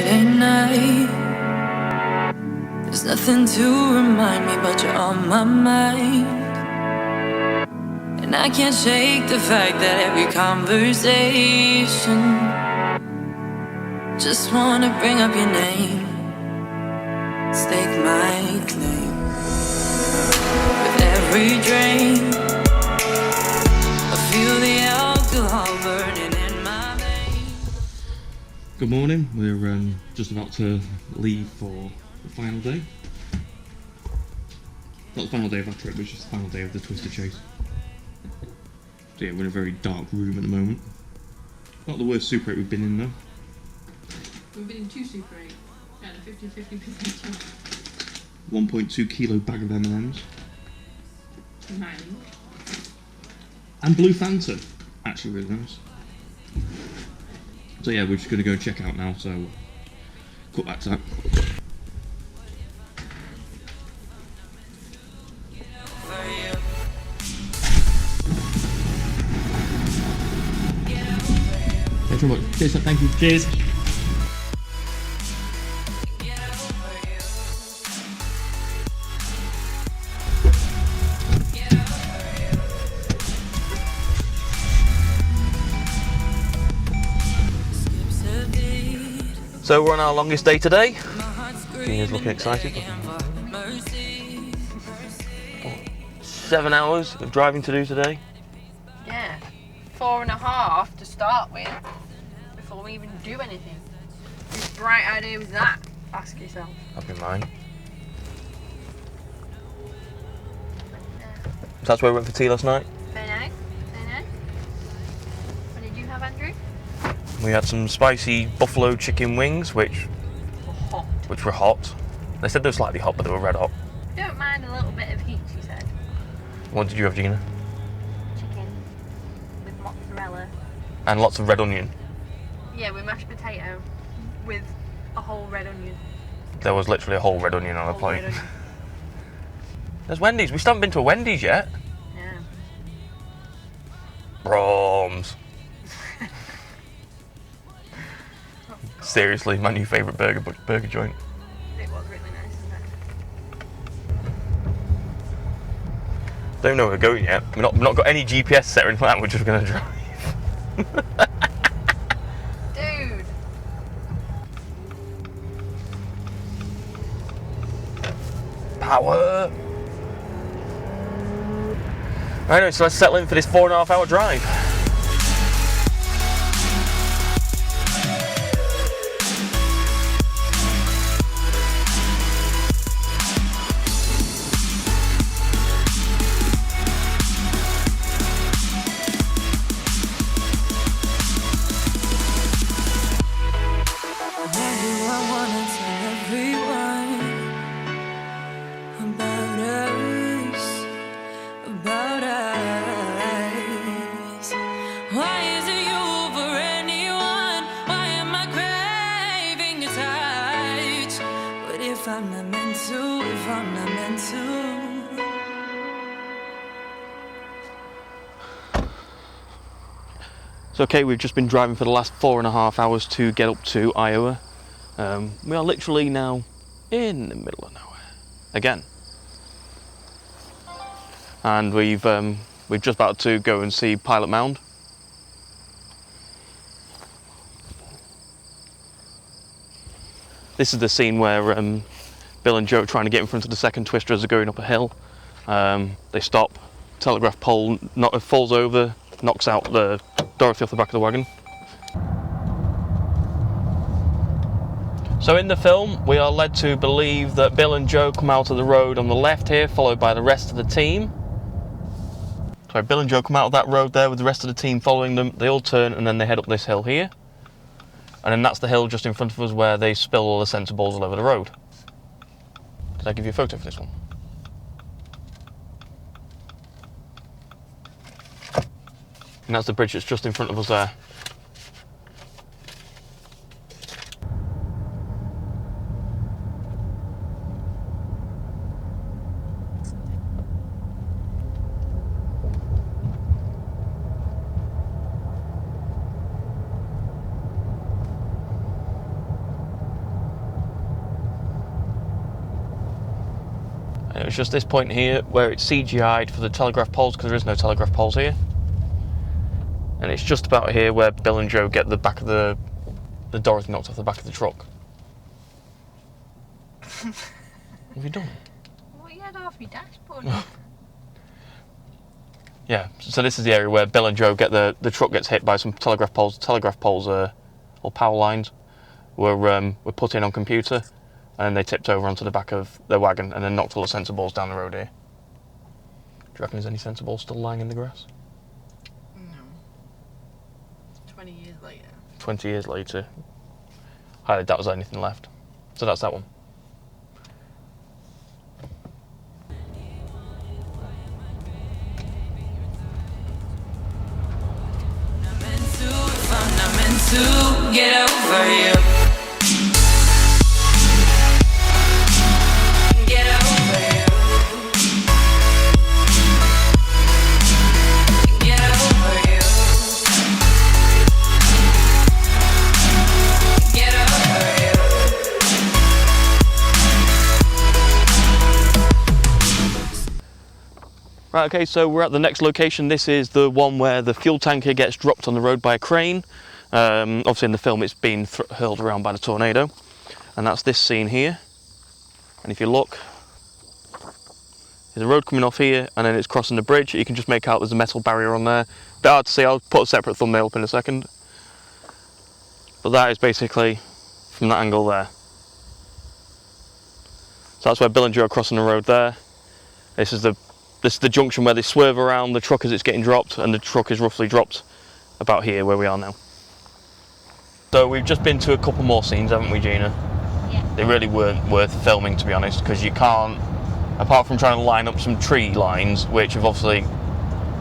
at night. There's nothing to remind me, but you're on my mind. And I can't shake the fact that every conversation just wanna bring up your name, stake my claim. With every drain, I feel the alcohol burning in my veins. Good morning, we're just about to leave for the final day. Not the final day of our trip, but it's just the final day of the Twister chase. So yeah, we're in a very dark room at the moment. Not the worst Super 8 we've been in though. We've been in 2 Super 8 and a 50-50% chance. 1.2 kilo bag of M&Ms. 9. And Blue Fanta. Actually really nice. So yeah, we're just going to go and check out now, so cut back to that. Thanks very much. Cheers, thank you. Cheers. So we're on our longest day today. Gina's looking excited. 7 hours of driving to do today. Yeah, 4.5 to start with before we even do anything. Whose bright idea was that? Ask yourself. That'd be mine. So that's where we went for tea last night. Very nice, very nice. What did you have, Andrew? We had some spicy buffalo chicken wings, which were hot. They said they were slightly hot, but they were red hot. Don't mind a little bit of heat, she said. What did you have, Gina? Chicken with mozzarella. And lots of red onion. Yeah, with mashed potato with a whole red onion. There was literally a whole red onion on the plate. There's Wendy's. We still haven't been to a Wendy's yet. Yeah. Brahms. Seriously, my new favourite burger joint. It was really nice, isn't it? Don't know where we're going yet. We've not got any GPS set or anything like that. We're just going to drive. Dude. Power. Right, so let's settle in for this 4.5 hour drive. So okay, we've just been driving for the last 4.5 hours to get up to Iowa. We are literally now in the middle of nowhere again, and we're just about to go and see Pilot Mound. This is the scene where Bill and Joe are trying to get in front of the second Twister as they're going up a hill. They stop, telegraph pole falls over, knocks out the Dorothy off the back of the wagon. So in the film, we are led to believe that Bill and Joe come out of the road on the left here, followed by the rest of the team. Sorry, Bill and Joe come out of that road there with the rest of the team following them. They all turn and then they head up this hill here. And then that's the hill just in front of us where they spill all the sensor balls all over the road. Did I give you a photo for this one? And that's the bridge that's just in front of us there. And it was just this point here where it's CGI'd for the telegraph poles, because there is no telegraph poles here. And it's just about here where Bill and Joe get the back of the Dorothy knocked off the back of the truck. What have you done? What you had off your dashboard? Yeah, so this is the area where Bill and Joe get the truck gets hit by some telegraph poles. Telegraph poles or power lines were put in on computer, and they tipped over onto the back of their wagon and then knocked all the sensor balls down the road here. Do you reckon there's any sensor balls still lying in the grass? No. 20 years later. 20 years later. Highly doubt there's anything left. So that's that one. To get over you. Get over you. Get over you. Get over you. Right, okay, so we're at the next location. This is the one where the fuel tanker gets dropped on the road by a crane. Obviously in the film it's been hurled around by the tornado, and that's this scene here. And if you look, there's a road coming off here and then it's crossing the bridge. You can just make out there's a metal barrier on there. Bit hard to see, I'll put a separate thumbnail up in a second. But that is basically from that angle there. So that's where Bill and Joe are crossing the road there. This is the junction where they swerve around the truck as it's getting dropped, and the truck is roughly dropped about here where we are now. So we've just been to a couple more scenes, haven't we, Gina? Yeah. They really weren't worth filming, to be honest, because you can't, apart from trying to line up some tree lines, which have obviously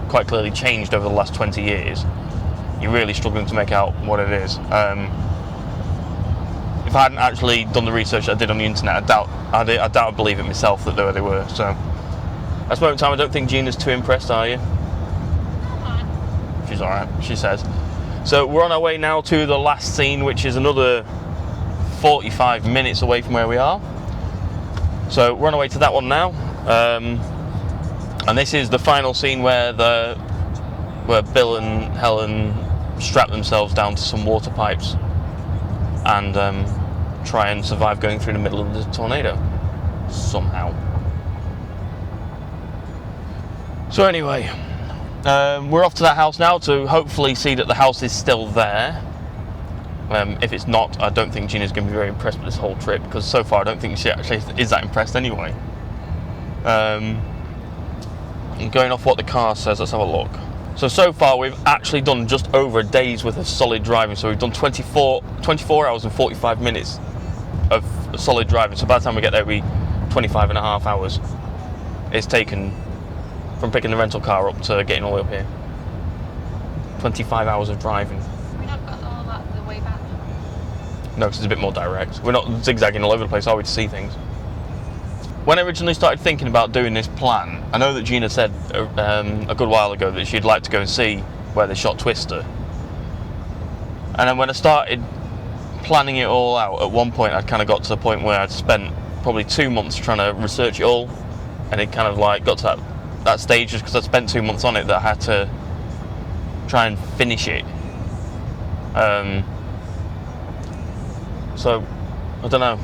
quite clearly changed over the last 20 years, you're really struggling to make out what it is. If I hadn't actually done the research I did on the internet, I doubt I'd believe it myself that there they were. So at this moment in time, I don't think Gina's too impressed, are you? Come on. She's alright, she says. So we're on our way now to the last scene, which is another 45 minutes away from where we are. So we're on our way to that one now. And this is the final scene where Bill and Helen strap themselves down to some water pipes and try and survive going through the middle of the tornado somehow. So anyway, we're off to that house now to hopefully see that the house is still there. If it's not, I don't think Gina's going to be very impressed with this whole trip, because so far I don't think she actually is that impressed anyway. And going off what the car says, let's have a look. So far we've actually done just over a day's worth of solid driving. So we've done 24 hours and 45 minutes of solid driving. So by the time we get there, it'll be 25 and a half hours. It's taken from picking the rental car up to getting all the way up here. 25 hours of driving. We not got all that the way back. No, because it's a bit more direct. We're not zigzagging all over the place, are we, to see things? When I originally started thinking about doing this plan, I know that Gina said a good while ago that she'd like to go and see where they shot Twister. And then when I started planning it all out, at one point I'd kind of got to the point where I'd spent probably 2 months trying to research it all, and it kind of like got to that stage just because I'd spent 2 months on it that I had to try and finish it. So, I don't know.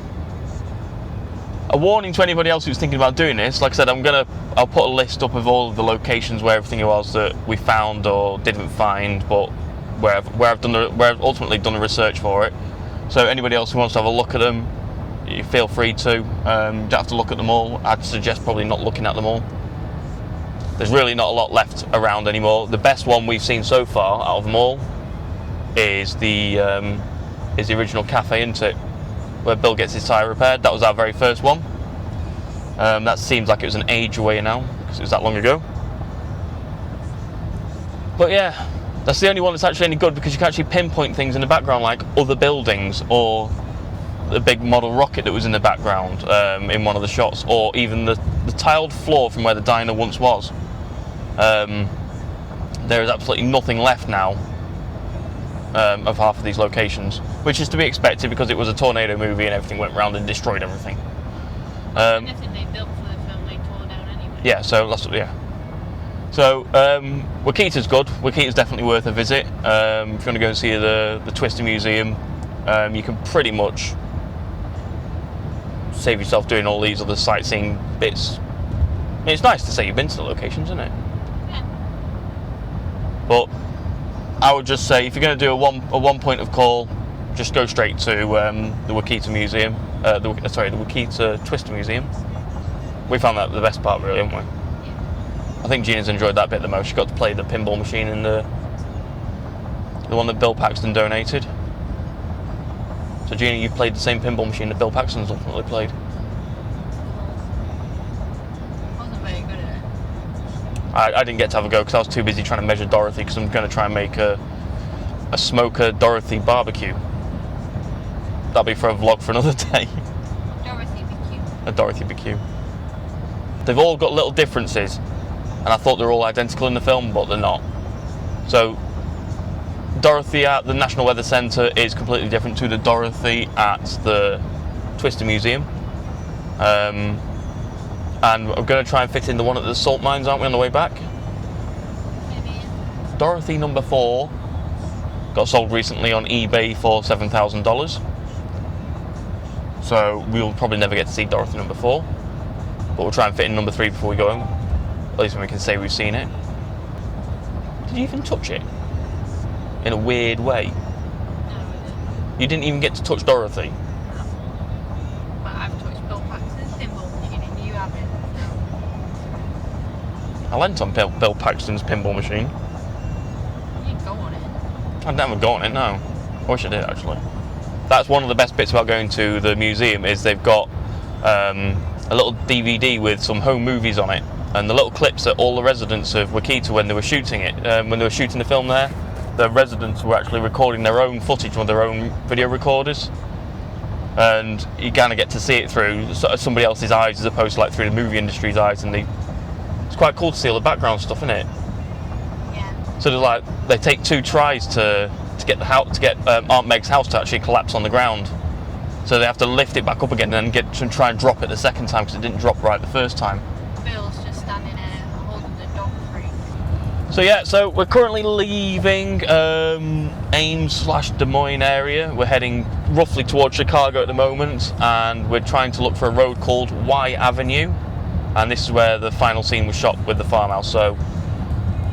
A warning to anybody else who's thinking about doing this, like I said, I'll put a list up of all of the locations where everything was that we found or didn't find, but where I've ultimately done the research for it. So anybody else who wants to have a look at them, you feel free to. You don't have to look at them all. I'd suggest probably not looking at them all. There's really not a lot left around anymore. The best one we've seen so far out of them all is the original cafe, isn't it? Where Bill gets his tyre repaired. That was our very first one. That seems like it was an age away now, because it was that long ago. But yeah, that's the only one that's actually any good, because you can actually pinpoint things in the background, like other buildings, or the big model rocket that was in the background in one of the shots, or even the tiled floor from where the diner once was. There is absolutely nothing left now of half of these locations, which is to be expected because it was a tornado movie and everything went round and destroyed everything. Anything they built for the film, they Yeah, so that's yeah. So Wakita's good. Wakita's definitely worth a visit. If you want to go and see the Twister Museum, you can pretty much save yourself doing all these other sightseeing bits. I mean, it's nice to say you've been to the locations, isn't it? Yeah. But I would just say if you're going to do a one point of call, just go straight to the Wakita Museum. The Wakita Twister Museum. We found that the best part, really, haven't we? I think Gina's enjoyed that bit the most. She got to play the pinball machine in the one that Bill Paxton donated. So Gina, you played the same pinball machine that Bill Paxton's ultimately played. Wasn't very good at it. I didn't get to have a go because I was too busy trying to measure Dorothy, because I'm going to try and make a smoker Dorothy barbecue. That'll be for a vlog for another day. Dorothy BQ. A Dorothy BQ. They've all got little differences, and I thought they're all identical in the film, but they're not. So Dorothy at the National Weather Centre is completely different to the Dorothy at the Twister Museum. And we're going to try and fit in the one at the salt mines, aren't we, on the way back? Maybe. Dorothy number 4 got sold recently on eBay for $7,000. So we'll probably never get to see Dorothy number 4. But we'll try and fit in number 3 before we go home. At least when we can say we've seen it. Did you even touch it? In a weird way. No, we didn't. You didn't even get to touch Dorothy. But I've touched Bill Paxton's pinball machine and you haven't. I lent on Bill Paxton's pinball machine. You go on it. I've never got on it, no. I wish I did, actually. That's one of the best bits about going to the museum, is they've got a little DVD with some home movies on it, and the little clips that all the residents of Wakita, when they were shooting it, when they were shooting the film there, the residents were actually recording their own footage with their own video recorders, and you kind of get to see it through somebody else's eyes as opposed to like through the movie industry's eyes, and it's quite cool to see all the background stuff, isn't it? Yeah. So they take 2 tries to get the house, to get Aunt Meg's house to actually collapse on the ground. So they have to lift it back up again and try and drop it the second time because it didn't drop right the first time. Bill's just standing there holding the dog free. So yeah, so we're currently leaving Ames/Des Moines area. We're heading roughly towards Chicago at the moment, and we're trying to look for a road called Y Avenue. And this is where the final scene was shot with the farmhouse. So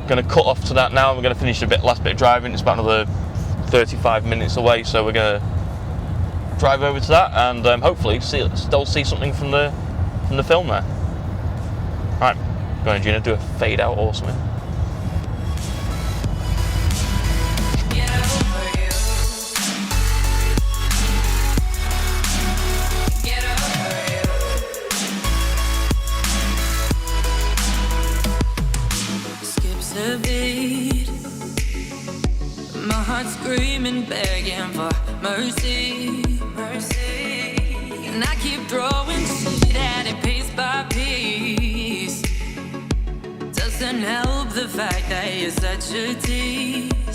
going to cut off to that now. We're going to finish the last bit of driving. It's about another 35 minutes away, so we're going to drive over to that and hopefully still see something from the film there. Right, go on, Gina, do a fade out or something. Skips a beat. My heart's screaming, begging for mercy. And I keep throwing shit at it piece by piece. Doesn't help the fact that you're such a tease.